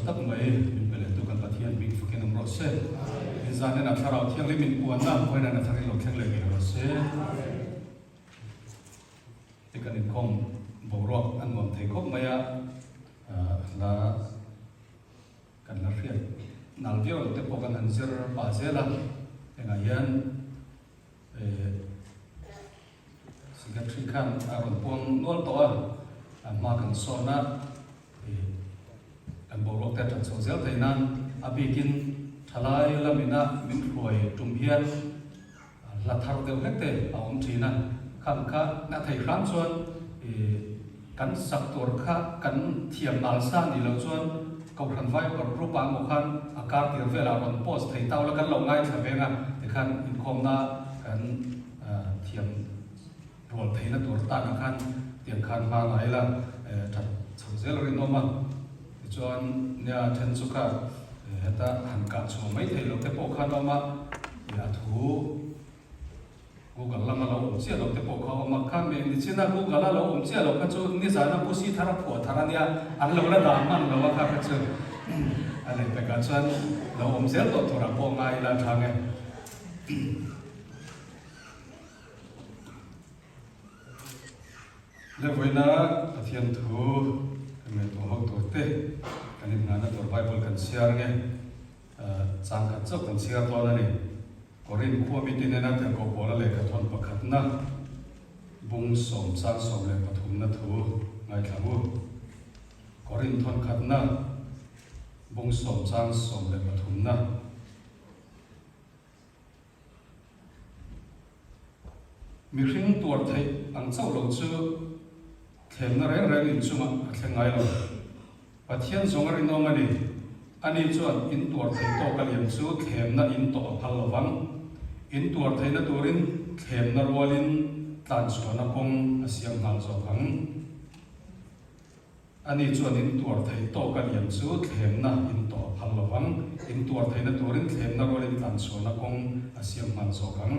tak mai min bele tu kan pathian big fukin amro se inzan na tharau thiang le min puan na koina na thari lo theng le ge ro se tikan in khom borok an ngom thei khop maya la kan la riat nal viol te pokan an zer pa zela enga yan sigat thikhan aron pon nol to a ma kan sona an borok te tan so zel thainan abikin thalai lamina min khoi tumhian la thar deu hekte aum thina kham kha na thai kham chuan kan sak tur kha kan thiam nal sa ni lo chuan kau khan vai par rupa mo khan akar tir vela ron post thei taw la kan lo ngai thavenga te khan in khom na kan thiam rol theina tur ta na khan tiang khan ma ngai la that chhozel rin oma chuan nya then chu kha heta han ka chu mai thei lo te po khan oma ya thu Google lama lo chia lo te po kha ma khan me ni china Google la lo chia lo kha chu ni za na pusi thara pho thara nia an lo la da man lo kha kha chu ale pe ka chuan lo zel to thora po ngai la thange le voina pathian thu me to ho to te kanin na na to Bible kan share nge chang khat chok kan share to na ni korin khu mi tin na te ko bola le ka thon pakhat na bung som sang som le pathum na thu ngai thamu korin thon khat na bung som sang som le pathum na mi ring tuar thai ang chau lo chu them na reng reng in chuma thengai lo pathian zongar in omani ani chuan in tuar thai to kaliam chu them na in to phal lawang in tuar thai na turin them na rolin tan chuana kong asiam hal zo khang ani chuan in tuar thai to kaliam chu them na in to phal lawang in tuar thai na turin them na rolin tan chuana kong asiam hal zo khang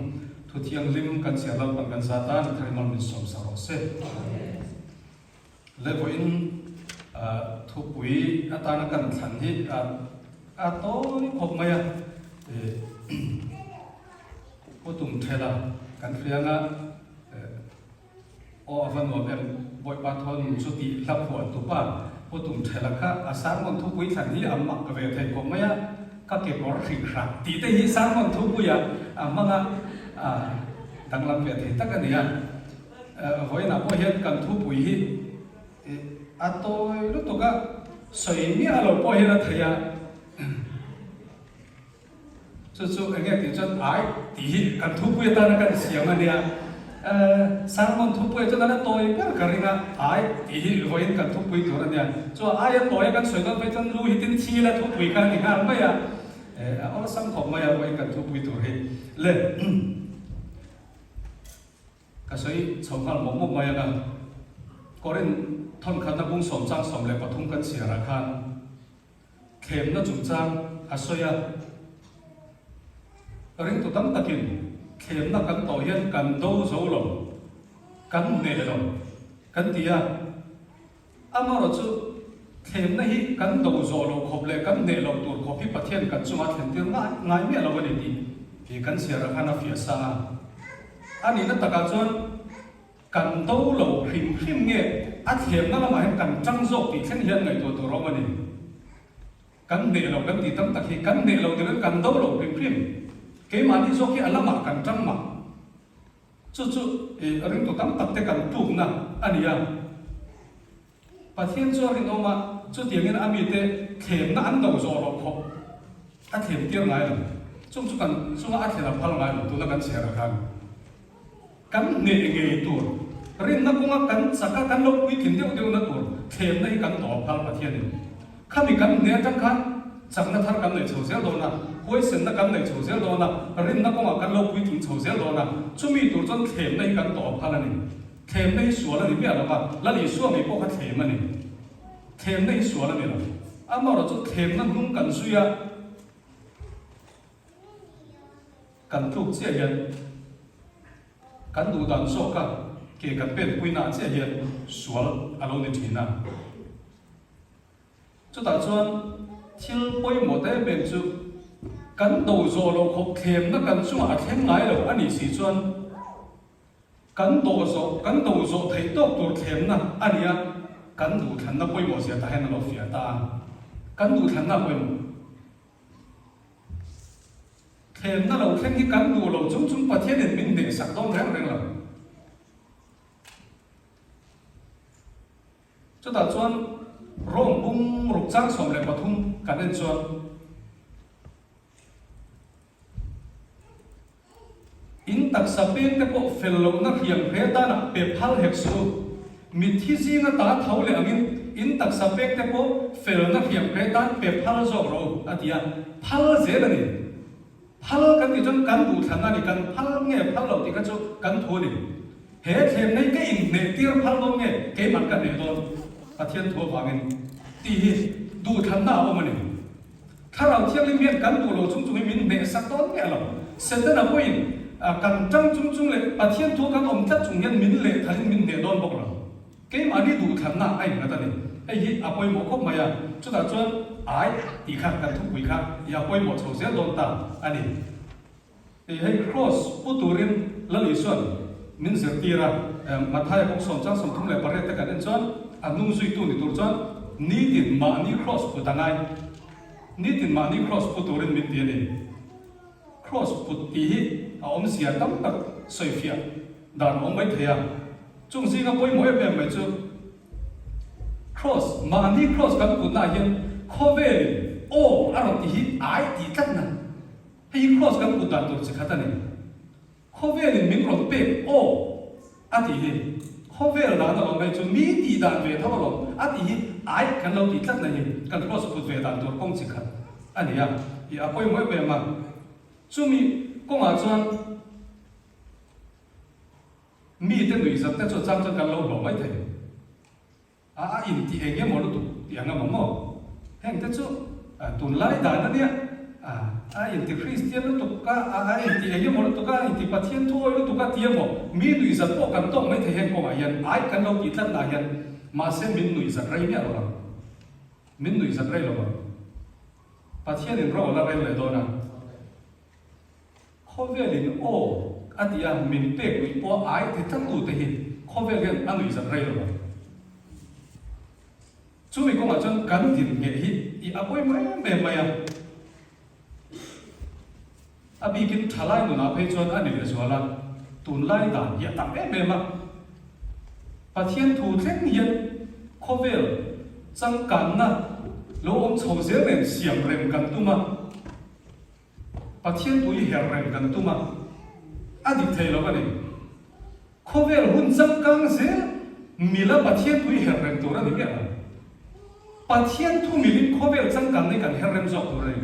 thu thiang lim kan sia lam pan kan sa ta tharimal min som sa ro se levo in thu pui atana kan than hi a to khop maya potum thela kan frianga o avan mo em boy pathon chuti lap ho tu pa potum thela kha asar mon thu pui than hi amma ka ve thai khop maya ka ke bor ri kha ti te hi sar mon thu pui ya amma danglam ve thai takania voina po hian kan thu pui hi atoi lu to ka soi mi alo po hian thaya chu enge ti chan ai ti kan thu pui ta na kan siam ania sarmon thu pui chu na toi per karinga ai ti voin kan thu pui thor ania chu ai toi kan soi kan pe chan lu hi tin chi la thu pui kan ni ha ma ya ora sam khom ma ya voi kan thu pui thor hi le ka soi chawhal mo mo ma ya na korin thon khan na bung som chang som le pathum kan sia ra khan khem na chung chang asoya ring tu tam takin khem na kan to hian kan do zo lo kan ne lo kan tia amaro chu khem na hi kan do zo lo khop le kan ne lo tur khopi pathian kan chunga thlen tir ngai me lo ni ti ki kan sia ra khana fia sa ani na taka chuan kan do lo hrim nge a thiam na lama hem kan chang zok ti thlen hian ngai to ro mani kan ne lo kan ti tam tak hi kan ne lo ti kan do lo hrim ke mani zok hi alama kan chang ma chu ring to tam tak te kan tu na ania pathian zo rin oma chu tiangin ami te them na an do zo lo kho a them tir ngai lo chung kan chunga a thela phal ngai lo tu na kan sia ra kan ne nge tur rin na kunga kan saka kan lo pui thin deu na tur them na hi kan to phal pathian ni khami kan ne tang khan chak na thar kan nei chho zel do na hoi sen na kan nei chho zel do na rin na kunga kan lo pui tum chho zel do na chumi tur chon them na hi kan to phal ani them na hi sual ani me ala ba la li suwa me po kha them ani them na hi sual ani la ama ro chu them na hung kan suya kan thuk che hian kan du dan so ka ke kan pen pui na che hian sual alo ni thina chu ta chuan thil poi mo te ben chu kan do zo lo khop thlem na kan chunga thlem ngai lo ani si chuan kan do zo thei tok tur thlem na ania kan du than na poi mo sia ta hen lo fia ta kan du than na poi mo thlem na lo thleng ki kan du lo chung chung pathian in min de sak dong reng reng lo cho ta chuan rong bung ruk chang som le pathum kan en chuan in tak sapek te po fello na hiam re ta na pe phal hek su mi thi ji na ta thau le angin in tak sapek te po fel na hiam re ta pe phal zo ro atia phal je la ni phal kan ti chon kan du than na ni kan phal nge phal lo ti ka chu kan tho ni he thlem nei ke in ne tir phal lo nge ke man kan ne don pathian tho wangin ti hi du than na o mani tha rau thiang li mian kan du lo chung chung min ne sak ton nge lo se ta na point kan trăng chung chung le pathian thu kan om tat chung yan min le thalin min ne don bok la ke ma ni du than na ai na ta ni ai hi apoi mo khop maya chu ta chuan ai ti kha kan thu pui kha ya apoi mo chho se don ta ani e hei cross puturin la li suan min zer tira mathai bok som chang som thum le pare ta kan en chuan anung zui tu ni tur chuan ni tin ma ni cross putangai ni tin ma ni cross puturin min ti ni cross put ti hi om sia tam tak soi fia dan om mai thea chung si ga poi moi pe mai chu cross ma ni cross kan put na hian khovel o aro ti hi ai ti tat na hei cross kan put dan tur chi khata ni khovel min ro pe o a ti hi khovel na na mai chu mi ti dan ve thaw lo a ti hi ai kan lo ti tat na hi kan cross put ve dan tur kong chi khat ani ya poi moi pe ma chu mi có mà chuan mi te nui zat te chu chang chang kan lo lo mai the in ti enge mo lo tu ti anga mo heng te chu tun lai da na nia in ti christian lo tu ka in ti enge mo lo tu ka in ti pathian thoi lo tu ka ti mo mi nui zat po kan to mai the heng ko ai yan ai kan lo ti tlan na yan ma se min nui zat rai nia lo min nui zat rai lo pathian in ro la rai le do na khovelin o atia min pe kui po ai te thak tu te hi khovelin anui zat rei lo chu mi ko ma chon kan din nge hi I apoi mai me maya abi kin thalai nu na phei chon ani le zwala tun lai da ya tam me ma pathian thu thleng hian khovel chang kan na lo om chho zel nen siam rem kan tu ma pathian tui her rem kan tu ma adi thei lo bani khovel hun chang kang se mila pathian tui her rem tu ra ni ya pathian thu milin khovel chang kan nei kan her rem zok tu re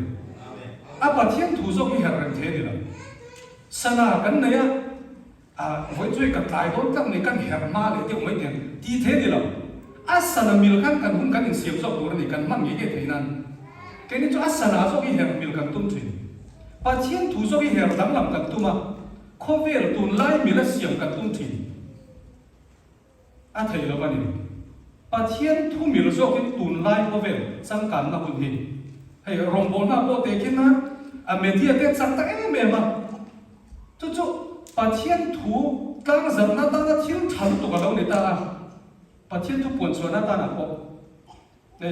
a pathian thu zok hi her rem the ni la sana kan nei voi chui kan tai don tak nei kan her ma le ti mai ten ti the ni la a sana mil kan hun kan in siam zok tu ra ni kan mang ye thei nan ke ni chu a sana zok hi her mil kan tum thin pathian thu zo hi her dang lam kan tuma khovel tun lai mila siam kan tum thin a thei lo bani pathian thu mil zo kin tun lai khovel sang kan na hun hi hei rong bo na bo te kin na a media te chang ta me ma chu pathian thu tang zam na ta na thil thal tu ka lo ni ta pathian thu pon so na ta na ko ne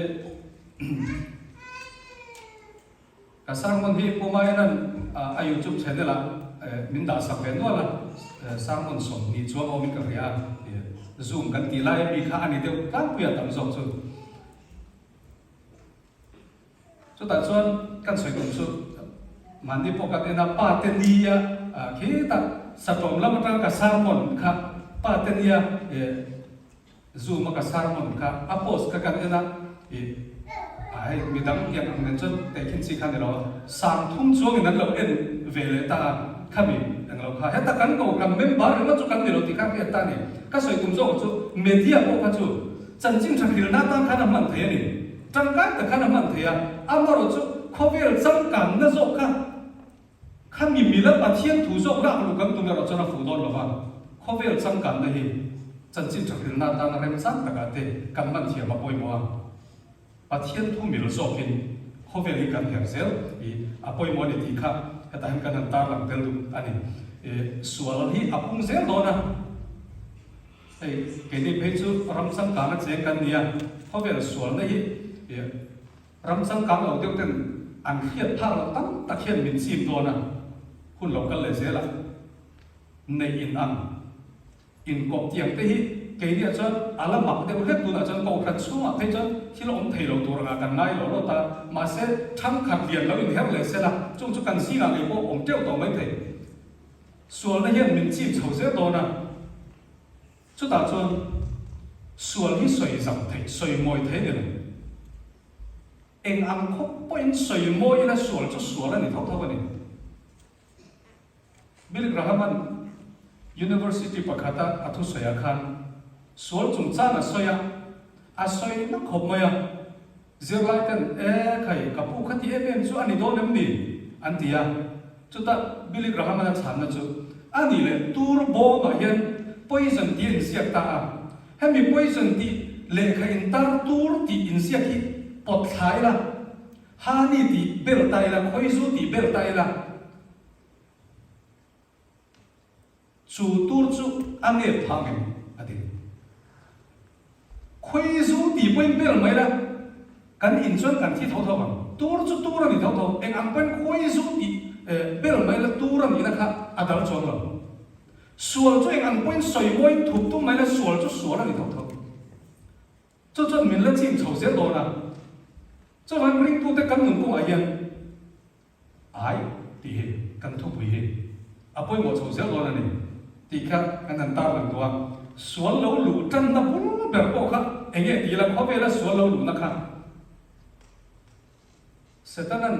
sang mon hi po mai nan a YouTube channel la min da sak ven no la sang mon som ni chuan o min ka ria zoom kan ti lai mi kha ani deu kan puya tam zok chu ta chuan kan soi tum chu man ni po ka te na pa te ni ya khi ta sa tom lam ta ka sang mon kha pa te ni ya zoom ka sang mon kha apos ka kan na ai mi dang yang ang nen chon te kin si khan ro sang thum chuang in lo en vele ta khami ang lo kha heta kan ko kam member ma chu kan ro ti kha ke ta ni ka soi tum zo chu media ko ka chu chan jing thang khil na ta khan man the ni tang ka ta khan man the ya amaro chu khovel chang kan na zo kha khami mi la pathian thu zo ra lu kan tu ro chona fu don lo ba khovel chang kan na hi chan jing thang khil na ta na rem sang ta ka te kan man thia ma poi mo pathian thu mil zo kin เขาเวลิกันเหี่ยเซลอภัยมอดีค่ะแต่เห็นกันตาหลังเตลุอันนี้ส่วนที่อพุ่งเซลโดนะเกณฑ์เพจูรำสังการเจกันเนี่ยเขาเวลส่วนนี้รำสังการเราเดียวกันอันเขียนภาพเราตั้งตะเขียนมินซีมโดนะคุณเรากันเลยเสียละในอินกบเตียงที่เกณฑ์เนี่ยจนอะไรหมักเดียวเล็กตัวนะจนกบขัดชั่วให้จนที่เราเทเราตัวงานกันง่ายเราแต่มาเสียทั้งขัดเรียนเราอินเฮลเลยเสียละจงจุกันซีงานไอ้พวกผมเจ้าตัวไม่เทส่วนนี้มินซีมเขาเสียตัวนะ就打算说你水上睇水媒睇的人，硬硬哭不因水媒呢说了就说了你偷偷的你。Bill Graham University Pakata atau saya kan soal cungcana saya asoy nak kop maya zirlaitan kai kapu khati em chu ani do nem ni antia chu ta Bill Graham na chan na chu ani le tur bo ma hian poison ti in siak ta ha mi poison ti le kha in tar tur ti in siak hi pot thai la ha ni ti bel tai la khoi su ti bel tai la chu tur chu ane phang adi khoi su ti poin bel mai la kan in chuan kan thi tho tho bang tur chu tur ani tho tho eng am pen khoi su ti bel mai la tur ani la kha adal chon lo说最安本水位土都买了说就说了你头头，这民了进丑些多了，这玩意都得跟人讲一样，哎，底跟土不一，啊不我丑些多了呢，底下跟人打人多，说老路真的不别不看，哎呀，底了靠边了说老路那看，是当然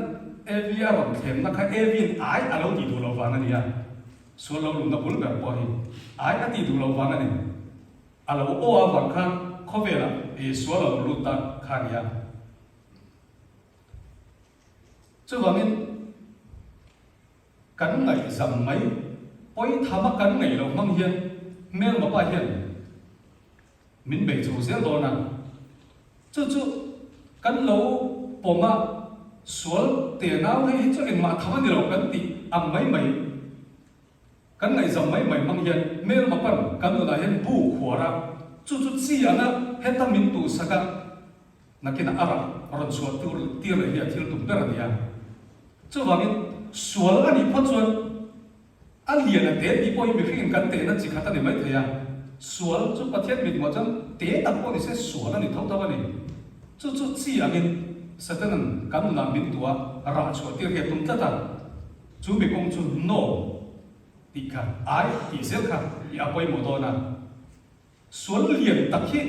AV 啊，天那看 AV 哎，啊老地图老烦了你呀。说老路那不能白过去，哎，那地图老方个呢，啊老欧啊方看，可别了，说老路大看呀。这方面，跟内什么？为他们跟内了梦见，没那么发现，民北出现多呢，这跟老我嘛说电脑那这个嘛，他们的老跟的啊没。kan ngai zam mai mai mang hian mel ma pan kan na hian bu khwara chu chi ana heta min tu saka nakina ara ron suat tu le hi thil tum per dia chu wangin sual ani phot chuan a lian a te ti poi mi khing kan te na chi khata ni mai thaya sual chu pathian mit mo chang te ta po ni se sual ani thau thau ani chu chi angin satanan kan na min tua ra chu ti ke tum ta ta chu mi kong chu no tikan ai isel kan ya poi modona sual lian takhi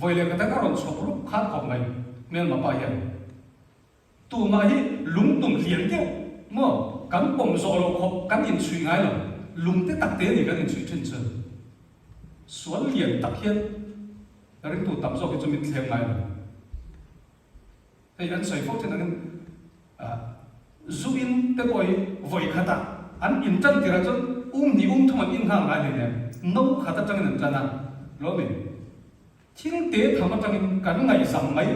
voile ka ta ron chopru khat khom mai mel ma pa hian tu ma hi lungtung lian teu mo kan pom zo lo khop kan in chui ngai lo lung te tak te ni kan in chui chen chen sual lian takhian ring tu tam zo ke chumi thlem ngai lo ei an soi fo chen an zuin te poi voi khata an in chân thì là chân ni thuma in hang lại này nấu khát chân nên chân à lo mình thiên tế tham chân in cảnh ngày sắm mấy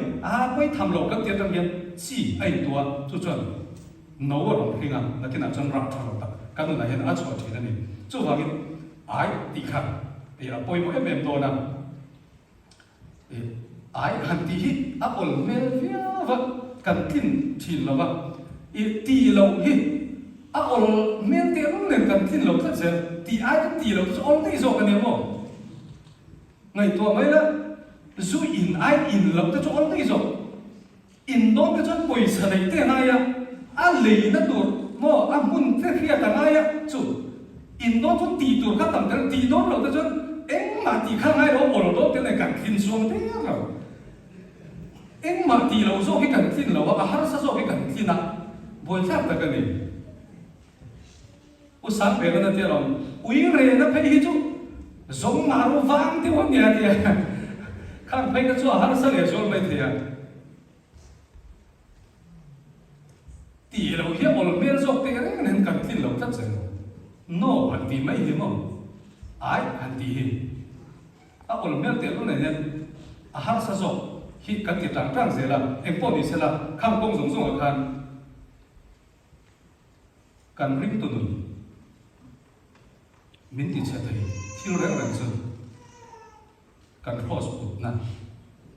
quay tham lộc các tiết chân hiện chỉ ai tua chú chân nấu ở trong khi nào là cái nào chân rap thằng ta cái này hiện ăn chuột thì này chú vào cái ai đi khát thì là bôi mỗi em đồ nào ai hành tí hít ổn mê vía vật cần tin thì là vật tí lâu hít ổn miễn tiền không nên cần tin lộc thật sự thì ai cũng tỷ lộc cho ông thấy rồi cái này không ngày tua mấy đó dù in ai in lộc cho ông thấy rồi in đó cái chân quỷ sợ này thế này à lấy nó tụt mà muốn thế kia thằng ai chú in đó cho tỷ tụt các thằng cái tỷ đó lộc cho chân em mà tỷ khác ai đó ổn đó thế này cần tin xuống thế rồi em mà tỷ lộc rồi cái cần tin lộc à har sao rồi cái cần tin à buổi sáng cái này usap về cái này rồi, uy rê nó phải đi chú, giống maru vang thì không nhẹ thì, khác phải cái chỗ har sao để chỗ mấy thì, tỷ lâu hiệp ổn miễn dọc thì cái này cần tin lâu tất nhiên, no hành tỷ mấy hiệp không, ai hành tỷ hiệp, ổn miễn tiền lúc này nên, har sao dọc khi cần tiền trang trang gì là, em bỏ đi sẽ là khang công giống giống ở kan ring tu nun min ti che thei thil reng reng chu kan cross put na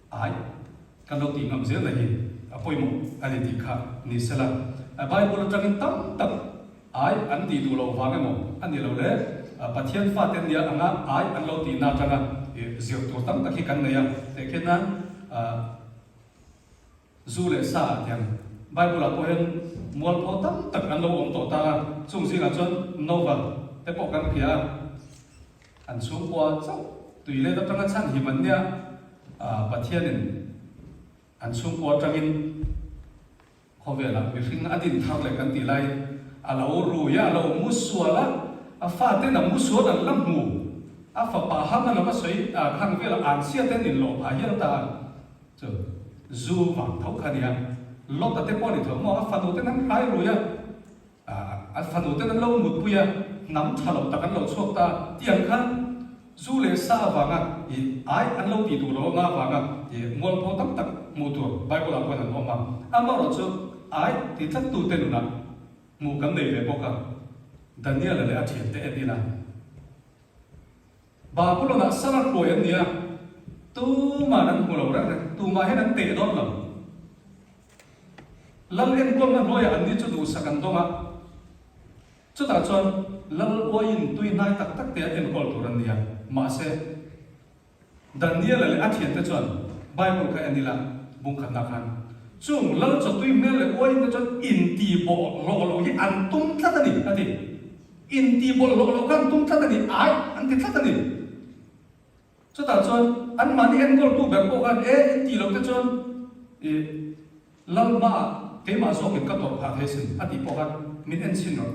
ai kan lo ti ngam zel la hi apoi mo ani ti kha ni sala a bible tangin tam tam ai an ti du lo wang mo ani lo le pathian fa ten dia anga ai an lo ti na tanga zio tu tam ta khi kan ne ya te kenan zu le sa tiang bible ko hen mual pho tam tak an lo om to ta chung sing a chon nova te po kan khia an chung kwa chau tui le ta tanga chan hi man nia pathianin an chung kwa tangin khovela mi hring adin thak le kan ti lai alo ru ya lo muswala a fa te na muswa dan lam mu a fa pa ha na ma soi khang vela an sia te nin lo a hi ta chu zu wang thau khania lo ta te po ni tho mo a fa do te nan khai ru ya a fa do te nan lo mut pu ya nam tha lo ta kan lo chok ta tiang khan zu le sa wanga I ai an lo ti du lo nga wanga I mol pho tam tak mu tu bible ko nan oma ama ro chu ai ti thak tu te nu na mu kam nei ve po ka Daniel le a thiam te edina ba ko lo na sala ko yan nia tu ma nan ko lo ra tu ma he nan te don lo lal en ko na lo ya an ni chu du sakan do ma chu ta chon lal o in tui nai tak tak te en ko tu ran nia ma se Daniel le a thiam te chon bible ka anila bung khan na khan chung lal cho tui me le o in chon in ti bo lo hi an tum tla ta ni ati in ti bo lo kan tum tla ta ni ai an ti tla ta ni chu ta chon an man en gol tu be ko kan in ti lo te chon lal ma ke ma so ke ka to pha the sin ati po kan min en sin ro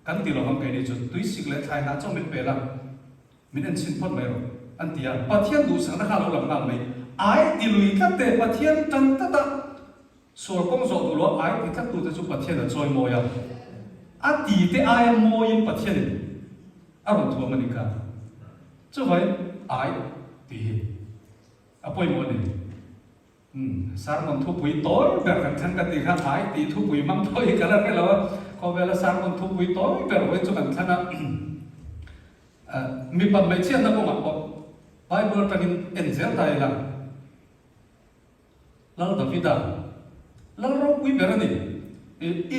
kan ti lo ham ke ni chu tui sik le thai na chong min pe la min en sin phot mai ro an tia pathian du sang na kha lo lam na mai ai ti lui ka te pathian tan ta ta so kong so du lo ai ti thak tu te chu pathian a choi mo ya a ti te ai mo in pathian a ro thu ma ni ka chu vai ai ti a poi mo ni sar mon thu pui tối ber kan than ka ti kha ai ti thu pui mang thoi ka la ke lo ko vela sar mon thu pui tối ber oi chu kan thana mi pam mai chen na ko ma ko bible tangin enzel tai la lal davida lal ro pui ber ni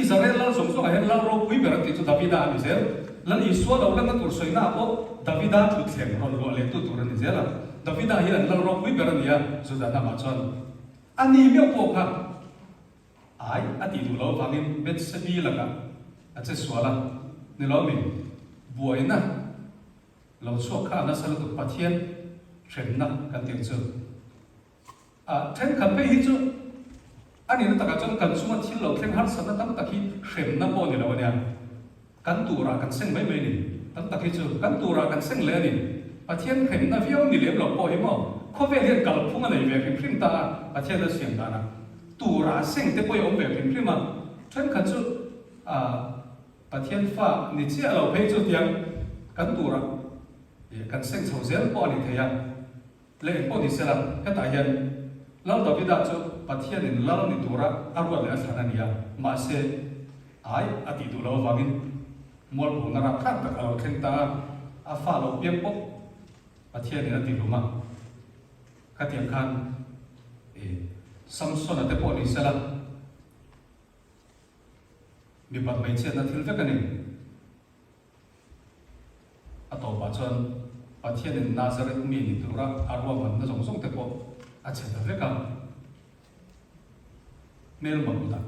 Israel lal som so hen lal ro pui ber ti chu davida ni zel lal iswa lo la na tur soi na ko davida thu thleng ron lo le tu tur ni zela davida hi lal ro pui ber ni ya zu da na ma chon ani me po kha ai ati du lo wangin bet sabi langa ache swala ni lo mi buaina lo chu kha na sal tu pathian thren na kan ting chu then khan pe hi chu ani na taka chon kan chuma thil lo thleng har sana tam takhi thren na po ni lo nia kan tu ra kan seng mai mai ni tam takhi chu kan tu ra kan seng le ni pathian thren na viau ni lem lo po hi mo kho ve hian kal phunga nei ve phim ta pathian da siang ta na tu ra seng te poi om ve phim ma then khan chu pathian fa ni chia lo phei chu tiang kan tu ra kan seng chho zel po ni theya le po ni sela ka ta hian lal da vida chu pathian in lal ni tura arwa le thana nia ma se ai ati du lo wangin mol bu na ra khat ta lo theng ta a fa lo piam po pathian ni ati lu ma ka tiang khan samson ate po ni sela mi pat mai chen na thil ta kani ato pa chon pathian in Nazareth mi ni tura arwa man na jong jong te po a che ta ve ka mel ma ta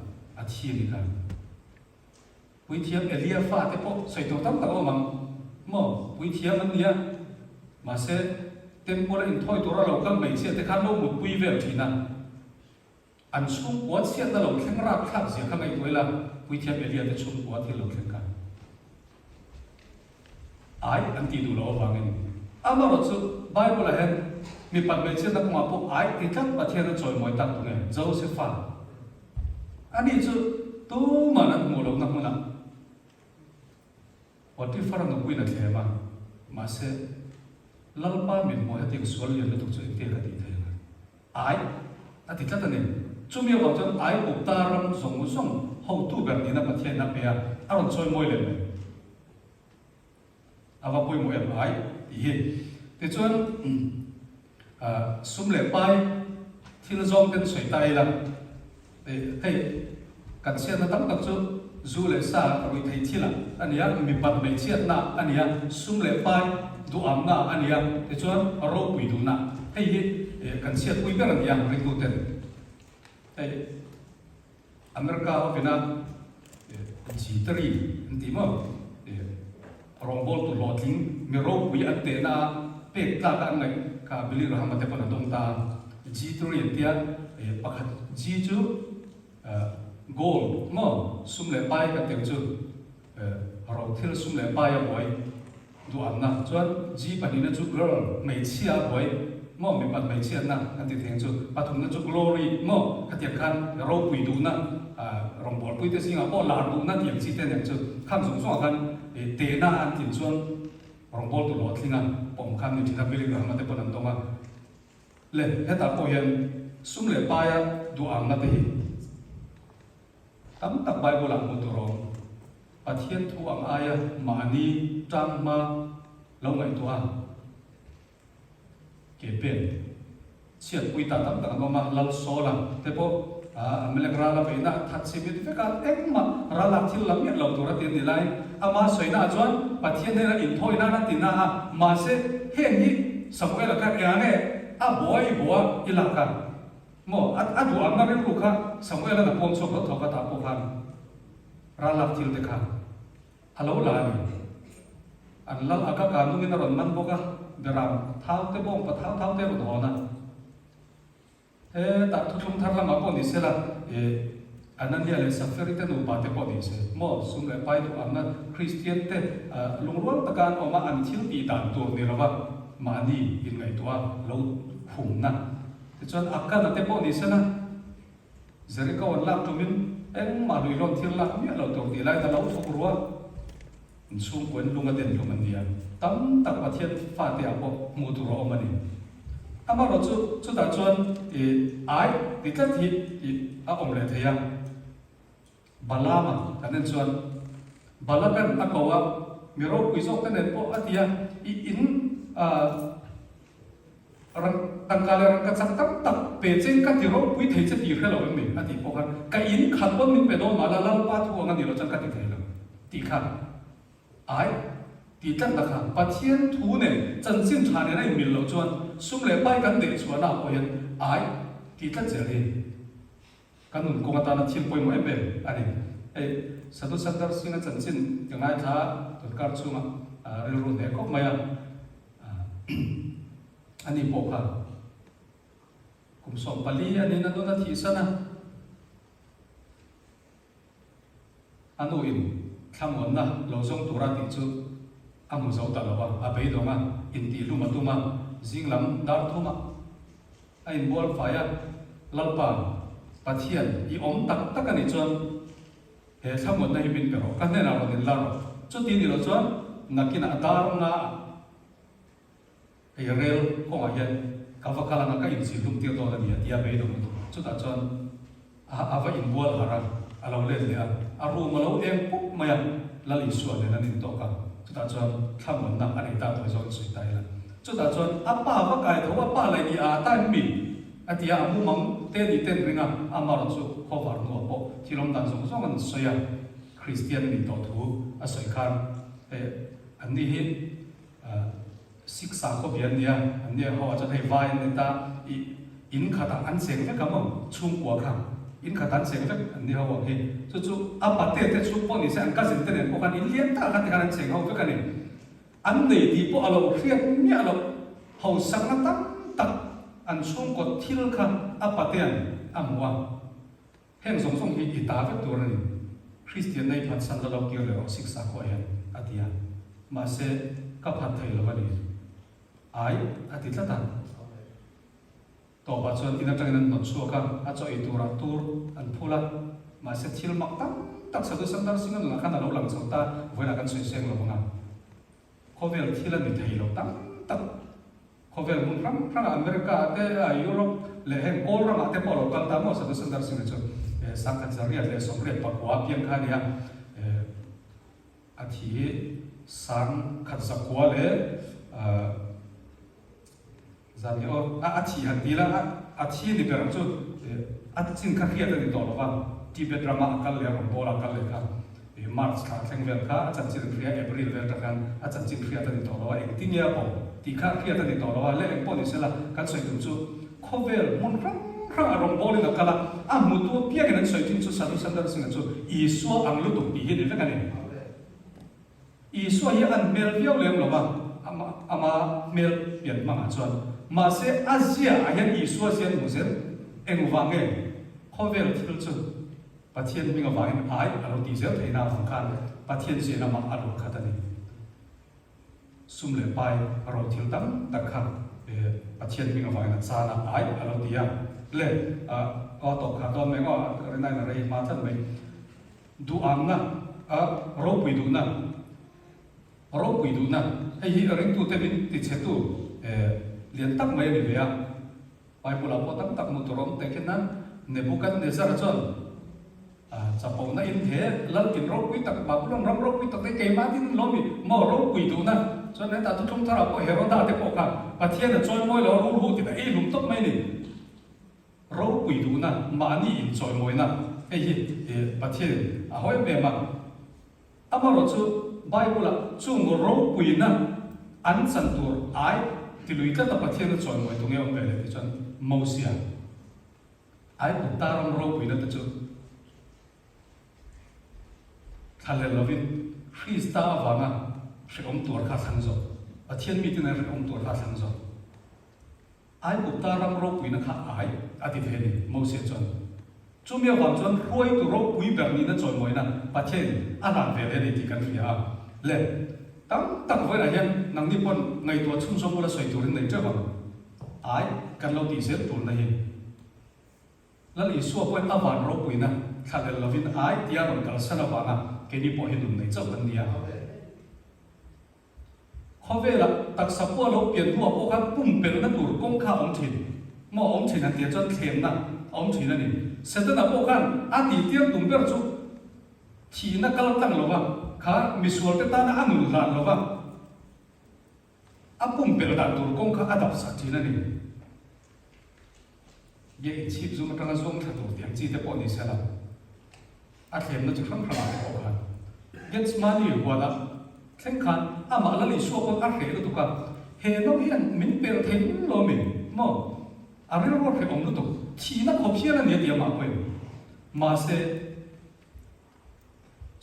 a thi ni kan pui thiam Elia fa te po soi to tam ta o mang mo pui thiam an nia ma se temple in thoi tura lo kan mai che te khan lo mu pui vel thina an chung kwa sia na lo thleng ra khak sia kha ngai toila pui thiam Elia te chung kwa thi lo thleng ka ai an ti du lo wangin ama ro chu bible hen mi pat mai che na ma po ai ti thak pathian na choi moi tak tu nge Joseph ani chu tu ma na mu lo na mu na oti fara no pui na the ma se lalpa min mo ya ting sual ya tu chu te ka ti the ai ati tla ta ne chú miêu vào chân ai cũng ta ram giống giống hậu tu bèn đi na bắt thiên na bèn ron chơi môi lên vào bôi môi em ai thì chuan sum lệ pai thil zong ten soi tai la hey kan sia na tam tak chu zu le sa roi thei thila ania mi pat me chiat na ania sum le pai du am na ania te chuan ro pui du na hey hi kan sia pui ber ania ri tu ten hey America ovina G3 ndi mo rombol tu loting mi ro pui ate na pe ta ka ngai ka bili rahmat pa na dong ta G3 tia pakhat G chu gold mo sum le pai ka teu chu ro thil sum le pai a boy du an na chuan G pani na chu girl mei chia boy mo mi pat mei chia na kan ti theng chu pathum na chu glory mo ka tiak khan ro pui du na rombol pui te singa po la du na tiang chi te ne chu kham song song kan te na an tin chuan rombol tu lo thlinga pom khan ni thina bili rahmat pa na dong a le heta po hian sum le pai a du an na te hi tam tak Bible ang muturong pathian thu ang aya mani tang ma lo ngai tua ke pen chiat pui ta tam tak ma lal so la te po amelek ra la beina that se bi te ka em ma ra la thil lam ya lo tu ra tin ni lai ama soina chuan pathian ne ra in thoi na na tin na ma se hen hi samuel ka ya ne a boy boa ilaka mo at du am na rin lu kha samuel na pom so ko thoka ta po khan ra lak thil te kha alo la ni an lal aka ka nu na ron man boka daram thau te bong pa thau te ro na ta thu thum thar la ma po ni se la anania le safari te nu ba te po ni se mo sum le pai tu am na christian te lungrol ta kan o ma an thil ti dan tu ni rawa ma ni in ngai tua lo khum na chuan akana te po ni se na Jericho an lak tumin eng ma lui lon thil lak mi lo tor ti lai ta lo thok ruwa sum kwen lunga den lu man dia tam tak pathian fa te apo mu tu ro mani ama ro chu ta chuan ai ti tla thi a om le theya balama kanen chuan balakan akawa miro kuizok kanen po atia in orang tangkal orang kacang tak peceng kat tiro pui thei che ti khelo mi ati pokan ka in khat bon min pedo malala pa thu ngan ni lo chang ka ti thei lo ti kha ai ti tan da kha pathian thu ne chan chin tha ne nai mil lo chuan sum le pai kan de chuan a poyan ai ti tan che le kan nun ko ta na thil poi mo ebe ani satu sadar singa chan chin ngai tha tur kar chunga ru ru ne ko maya ani poka kum som pali ani na do na thi sana anu in thamon na lo zong tura ti chu amu zo ta lawa abai do nga in ti lu matuma jinglam dar thuma ai bol faya lalpa pathian I om tak tak ani chon he thamon na hi bin pero kan ne na ro din la ro chu ti ni lo chon nakina dar nga rel ko ayan kavakala na ka in silum ti do la ni atia be do chu ta chon ava in bol hara alo le dia aru malo em puk maya lali suan le na nin to ka chu ta chon thamon na ani ta to zon sui tai la chu ta chon apa va kai tho apa lai ni a ta mi atia mu mang te ni ten ringa amar chu ko var no po thilom dan zong zong an soya christian ni to thu a soi khan an ni hi siksa ko bian nia ania ho cha thei vai ne ta in khata an seng ve kam chung kwa kha in khata an seng ve ania ho hi chu apate te chu po ni se an ka sin te ne ko kan in lien ta ka te kan seng ho ve kan ni an nei di po alo khiat mi alo ho sang na tam tak an chung ko thil kha apate an amwa heng song song hi ta ve tur ni christian nei phat san lo ki le siksa ko yan atia ma se ka phat thei lo ni ai ati tla tan to ba chuan ina tang nan non chu ka a choi tura tur an phula ma se thil mak tam tak sa do sandar singa na khana lo lang chota voina kan soi seng lo nga khovel thil an ni thei lo tam tak khovel mun ram America te Europe le hen all ram te polo kal ta mo sa sandar sing chu sang khat zaria le somre pakwa piang kha nia athi sang khat zakwa le zanyo athi hatila athi ni per chu atchin kha khia ni to ba tibet drama kal le rom bola kal le kha March kha thleng vel kha achan chin khria April vel ta khan achan chin khria ta ni to lo ek tin ya po ti kha khria ta ni to lo le ek po ni sela kan soi tum chu khovel mun ram rom bol na kala mu tu pia kan soi tin chu sadu sandar sing chu I so ang lu tu pi he ni ve kan ni I so hi an mel viau lem lo ba ama mel pian ma chuan ma se Asia a hian I so sian mu sen eng wange khovel thil chu pathian minga wangin ai alo ti zel theina phangkhan pathian se na ma alo khatani sumle pai aro thil tam takha pathian minga wangin chana ai alo tia le o to kha to me ngo renai na rei ma than me du ang na ro pui du na ai hi ring tu te min ti che tu lian tak mai ni ya pai pula po tak mu torom te kenan Nebuchadnezzar chon chapo na in the lal kin ro pui tak ba pulong ram ro pui tak te ke ma tin lo mi mo ro pui du na cho nên ta tu thong thara po heroda te po kha pathian na choi moi lo ru ti da ei lum tok mai ni ro pui du na ma ni in choi moi na ei hi pathian a hoi be ma amaro chu bible la chu ngo ro pui na an san tur ai ti lui ka ta pathian na choi moi tu nge om be le ti chon mosia ai ku ta ro pui na ta chu thale lovin Krista avanga shom tur kha sangzo pathian mi tin na shom tur kha sangzo ai upta ram ro pui na kha ai ati theni Moses chon chumya wang chon roi tu ro pui ber ni na chon moi na pathian ana ve le ti kan ria le tam tak voi la hian nang ni pon ngai to chum som la soi turin nei cha wang ai kan lo ti sel tur na hi lali suwa pon avan ro pui na thale lovin ai tia ron kal sana wanga keni po hedum nei chau kan nia khove la tak sapua lo pian hu po kha pum pel na tur kong kha om thin mo om thin an tia chon thlem na om thin ani setana po khan a ti tiam tum ber chu thi na kal tang lo wa kha misual te ta na anul la lo wa a pum pel da tur kong kha adap sa thin ani ye chip zum tanga zong tha tur tiang chi te po ni sala a thlem na chu kham kham po kha gets money wala khen khan ama la li so ko a he lu ka he no hian min pel thein lo mi mo a ri ro he om lu to thi na khop hian na dia ma ko ma se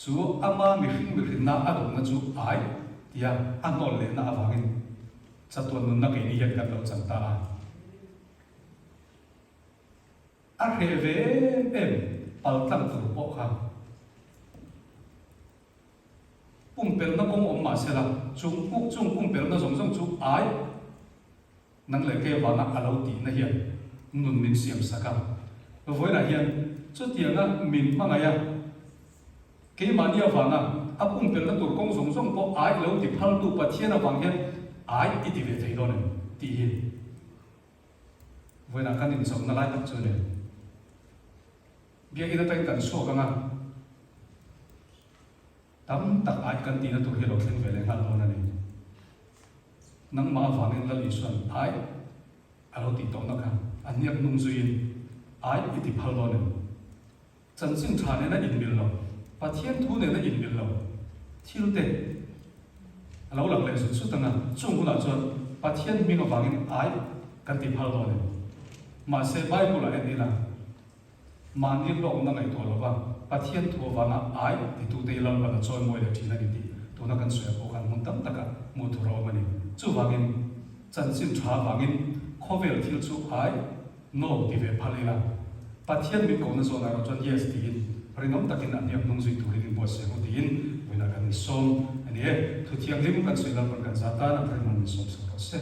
chu ama mi hring na a dong na chu ai tia an no le na awangin chaton nun na ke ni hian kan lo chan ta a he ve em pal tang tu po kha pum pel na kong om ma sela chung pum pel na zong chu ai nang le ke wa na alo ti na hian nun min siam saka voi la hian chu tia na min ma nga ya ke ma ni wa na a pum pel na tur kong zong po ai lo ti phal tu pathian na wang hian ai i ti ve thei do ne ti hi voi na kan in som na lai tak chu ne bia ina tai kan so ka nga tam tak ai kan ti na tur hi lo thleng ve le ngal lo na ni nang ma wangin la li suan ai alo ti to na kha aniak nung zuin ai i ti phal lo ne chan sin tha ne na in bil lo pathian thu ne na in bil lo thil te alo lang le su su tanga chung huna chuan pathian mi nga wangin ai kan ti phal lo ne ma se bible la ni la mani lo na ngai to lo ba pathian thu wa na ai ti tu te lam ba choi moi le thina ni ti to na kan soya ko kan mun tam taka mu thu ro mani chu wangin chan sin tha wangin khovel thil chu ai no ti ve phalila pathian mi ko na so na ro chon yes ti in ringom takin an yak nung zui tu rin bo se ho ti in wina kan som ani e thu thiang lim kan soila kan zata na kan man som se